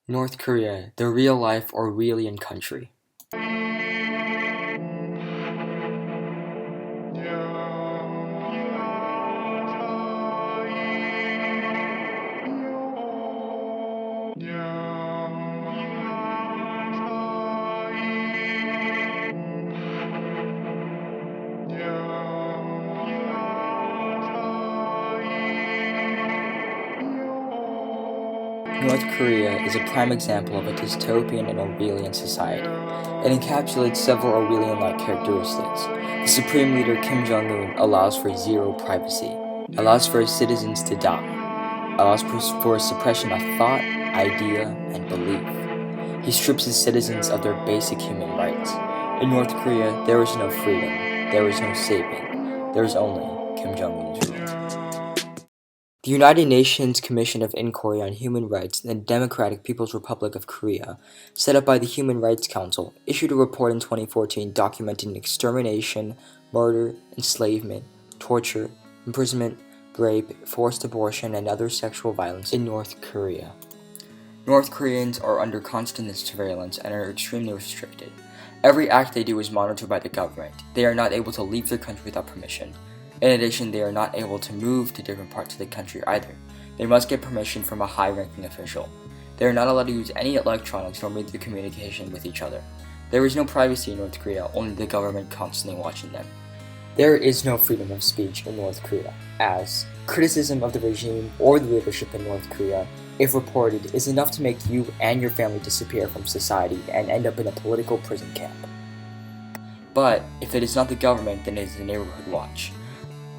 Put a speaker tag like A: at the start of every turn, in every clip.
A: North Korea, the real-life Orwellian country. North Korea is a prime example of a dystopian and Orwellian society. It encapsulates several Orwellian-like characteristics. The supreme leader Kim Jong-un allows for zero privacy, allows for his citizens to die, allows for suppression of thought, idea, and belief. He strips his citizens of their basic human rights. In North Korea, there is no freedom, there is no saving, there is only Kim Jong-un's rule. The United Nations Commission of Inquiry on Human Rights in the Democratic People's Republic of Korea, set up by the Human Rights Council, issued a report in 2014 documenting extermination, murder, enslavement, torture, imprisonment, rape, forced abortion, and other sexual violence in North Korea. North Koreans are under constant surveillance and are extremely restricted. Every act they do is monitored by the government. They are not able to leave their country without permission. In addition, they are not able to move to different parts of the country either. They must get permission from a high-ranking official. They are not allowed to use any electronics nor make their communication with each other. There is no privacy in North Korea, only the government constantly watching them. There is no freedom of speech in North Korea, as criticism of the regime or the leadership in North Korea, if reported, is enough to make you and your family disappear from society and end up in a political prison camp. But if it is not the government, then it is the neighborhood watch.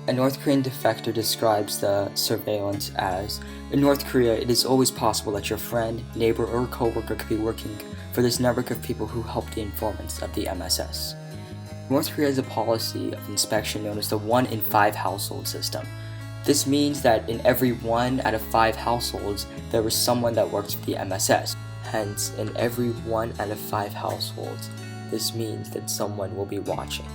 A: A North Korean defector describes the surveillance as, in North Korea, it is always possible that your friend, neighbor, or coworker could be working for this network of people who help the informants of the MSS. North Korea has a policy of inspection known as the 1 in 5 household system. This means that in every 1 out of 5 households, there is someone that works for the MSS. Hence, in every 1 out of 5 households, this means that someone will be watching.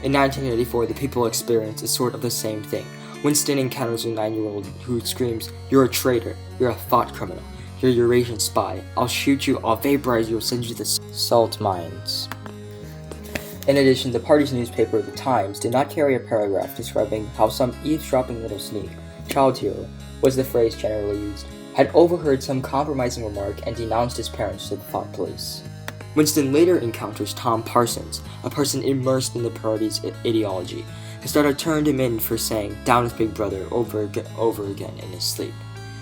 A: In 1984, the people experience a sort of the same thing. Winston encounters a 9-year-old who screams, "You're a traitor, you're a thought criminal, you're a Eurasian spy, I'll shoot you, I'll vaporize you, I'll send you to the salt mines." In addition, the party's newspaper, The Times, did not carry a paragraph describing how some eavesdropping little sneak, child hero was the phrase generally used, had overheard some compromising remark and denounced his parents to the thought police. Winston later encounters Tom Parsons, a person immersed in the party's ideology. His daughter turned him in for saying "down with Big Brother" over again in his sleep.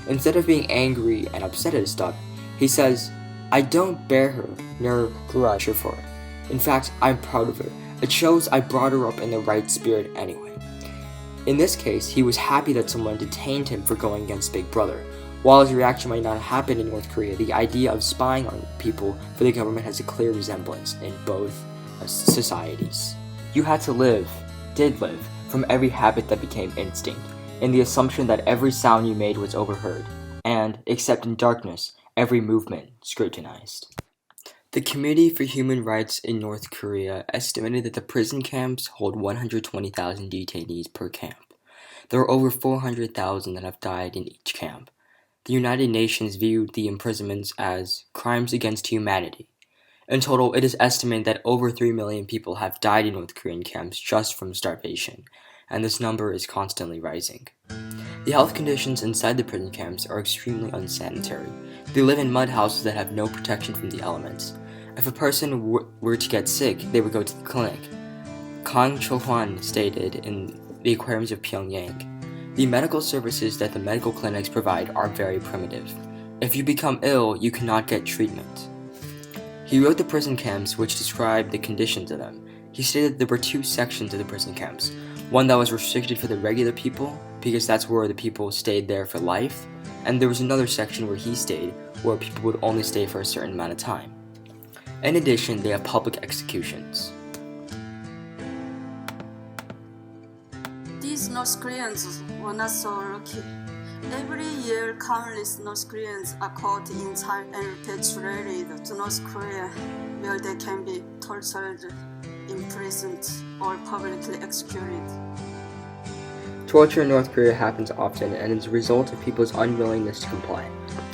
A: Instead of being angry and upset at his daughter, he says, "I don't bear her nor grudge her for it. In fact, I'm proud of her. It shows I brought her up in the right spirit anyway." In this case, he was happy that someone detained him for going against Big Brother. While his reaction might not happen in North Korea, the idea of spying on people for the government has a clear resemblance in both societies. You had to did live, from every habit that became instinct, in the assumption that every sound you made was overheard, and, except in darkness, every movement scrutinized. The Committee for Human Rights in North Korea estimated that the prison camps hold 120,000 detainees per camp. There are over 400,000 that have died in each camp. The United Nations viewed the imprisonments as crimes against humanity. In total, it is estimated that over 3 million people have died in North Korean camps just from starvation, and this number is constantly rising. The health conditions inside the prison camps are extremely unsanitary. They live in mud houses that have no protection from the elements. If a person were to get sick, they would go to the clinic. Kang Cho-hwan stated in The Aquariums of Pyongyang, "The medical services that the medical clinics provide are very primitive. If you become ill, you cannot get treatment." He wrote the prison camps, which described the conditions of them. He stated there were 2 sections of the prison camps. One that was restricted for the regular people, because that's where the people stayed there for life, and there was another section where he stayed, where people would only stay for a certain amount of time. In addition, they have public executions.
B: These North Koreans were not so lucky. Every year, countless North Koreans are caught in time and repatriated to North Korea, where they can be tortured, imprisoned, or publicly executed.
A: Torture in North Korea happens often and is a result of people's unwillingness to comply.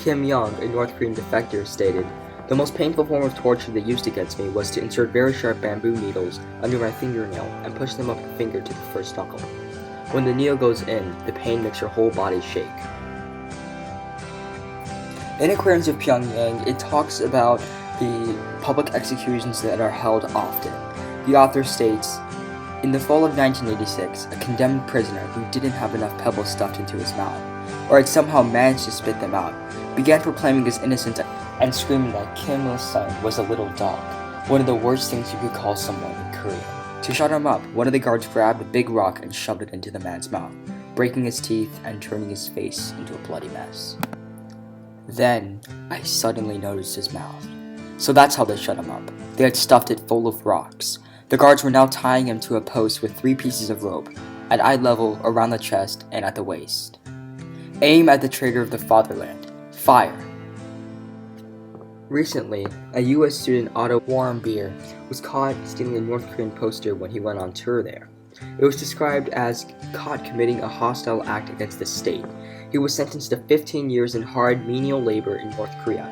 A: Kim Young, a North Korean defector, stated, "The most painful form of torture they used against me was to insert very sharp bamboo needles under my fingernail and push them up the finger to the first knuckle. When the needle goes in, the pain makes your whole body shake." In Aquarians of Pyongyang, it talks about the public executions that are held often. The author states, "In the fall of 1986, a condemned prisoner who didn't have enough pebbles stuffed into his mouth, or had somehow managed to spit them out, began proclaiming his innocence and screaming that Kim Il-sung was a little dog, one of the worst things you could call someone in Korea. To shut him up, one of the guards grabbed a big rock and shoved it into the man's mouth, breaking his teeth and turning his face into a bloody mess. Then, I suddenly noticed his mouth. So that's how they shut him up. They had stuffed it full of rocks. The guards were now tying him to a post with 3 pieces of rope, at eye level, around the chest, and at the waist. Aim at the traitor of the fatherland. Fire." Recently, a US student, Otto Warmbier, was caught stealing a North Korean poster when he went on tour there. It was described as caught committing a hostile act against the state. He was sentenced to 15 years in hard menial labor in North Korea.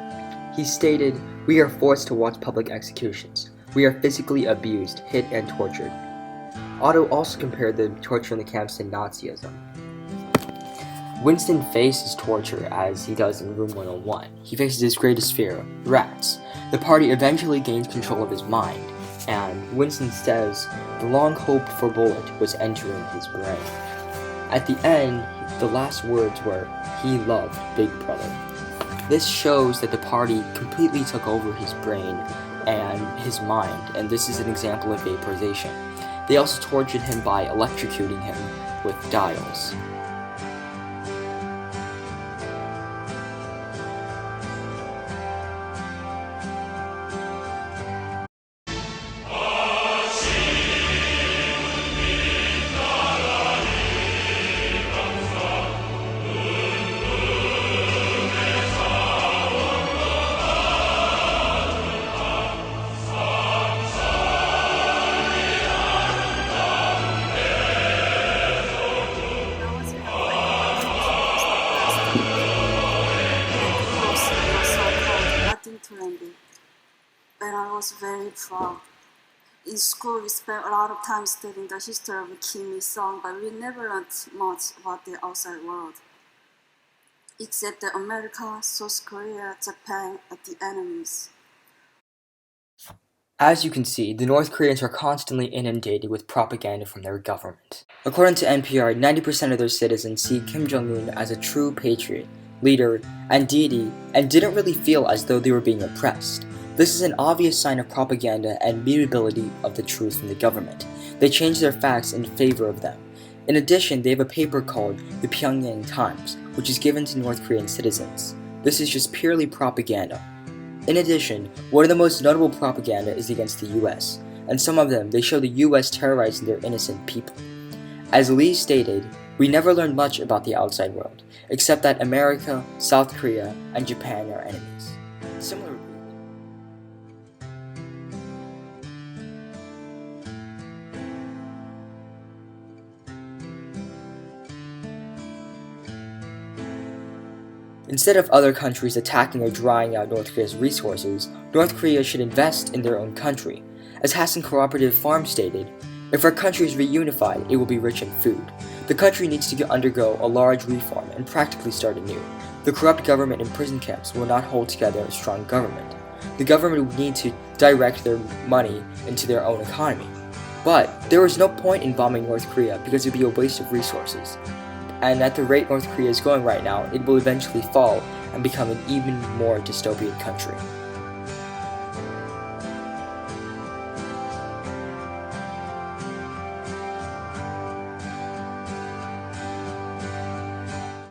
A: He stated, "We are forced to watch public executions. We are physically abused, hit, and tortured." Otto also compared the torture in the camps to Nazism. Winston faces torture as he does in Room 101. He faces his greatest fear, rats. The party eventually gains control of his mind, and Winston says the long-hoped-for bullet was entering his brain. At the end, the last words were, "He loved Big Brother." This shows that the party completely took over his brain and his mind, and this is an example of vaporization. They also tortured him by electrocuting him with dials.
B: And I was very proud. In school, we spent a lot of time studying the history of Kim Il-sung, but we never learned much about the outside world. Except that America, South Korea, Japan are the enemies.
A: As you can see, the North Koreans are constantly inundated with propaganda from their government. According to NPR, 90% of their citizens see Kim Jong-un as a true patriot, leader, and deity, and didn't really feel as though they were being oppressed. This is an obvious sign of propaganda and mutability of the truth from the government. They change their facts in favor of them. In addition, they have a paper called the Pyongyang Times, which is given to North Korean citizens. This is just purely propaganda. In addition, one of the most notable propaganda is against the US, and some of them, they show the US terrorizing their innocent people. As Lee stated, "We never learned much about the outside world, except that America, South Korea, and Japan are enemies." Similarly, instead of other countries attacking or drying out North Korea's resources, North Korea should invest in their own country. As Hassan Cooperative Farm stated, "If our country is reunified, it will be rich in food. The country needs to undergo a large reform and practically start anew. The corrupt government and prison camps will not hold together a strong government. The government would need to direct their money into their own economy. But there is no point in bombing North Korea because it would be a waste of resources. And at the rate North Korea is going right now, it will eventually fall and become an even more dystopian country."